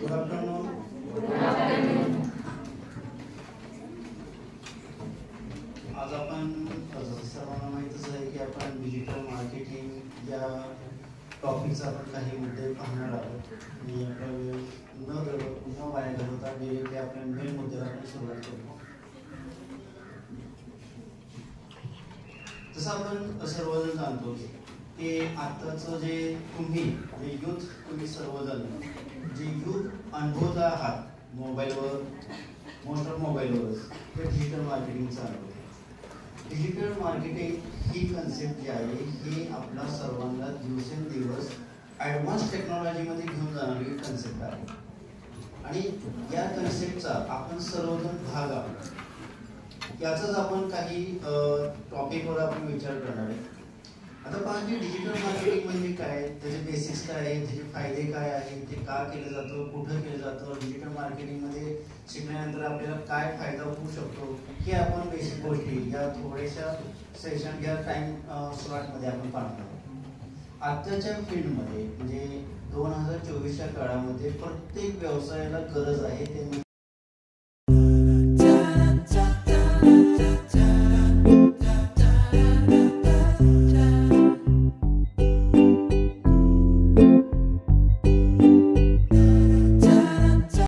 Good afternoon. आज आपण सर्वांना माहितच आहे की आपण डिजिटल मार्केटिंग या टॉपिकचा आपण काही मुद्दे पाहणार आहोत. मी आपला वेळ न वाया घालवता डिरेक्टली आपल्या मेन मुद्द्याला आपण सुरुवात करू. जसं आपण सर्वजण जाणतो की आत्ताचं जे यूथ तुम्ही सर्वजण जे यूथ अनुभवत आहात मोबाईलवर, मोस्ट ऑफ मोबाईलवरच ते डिजिटल मार्केटिंगचा अनुभव. डिजिटल मार्केटिंग ही कन्सेप्ट जी आहे ही आपला सर्वांना दिवसेंदिवस ॲडव्हान्स टेक्नॉलॉजीमध्ये घेऊन जाणारी कन्सेप्ट आहे आणि या कन्सेप्टचा आपण सर्वजण भाग आहोत. याचाच आपण काही टॉपिकवर आपण विचार करणार आहे. आता पहा की डिजिटल मार्केटिंग म्हणजे काय, त्याचे बेसिक्स काय आहे, त्याचे फायदे काय आहेत, ते का केलं जातं, कुठं केलं जातं, डिजिटल मार्केटिंगमध्ये शिकल्यानंतर आपल्याला काय फायदा होऊ शकतो, हे आपण बेसिक गोष्टी या थोड्याशा सेशन या टाइम स्लॉटमध्ये आपण पाहणार आहोत. आत्ताच्या फील्डमध्ये म्हणजे 2024च्या काळामध्ये प्रत्येक व्यवसायाला गरज आहे ते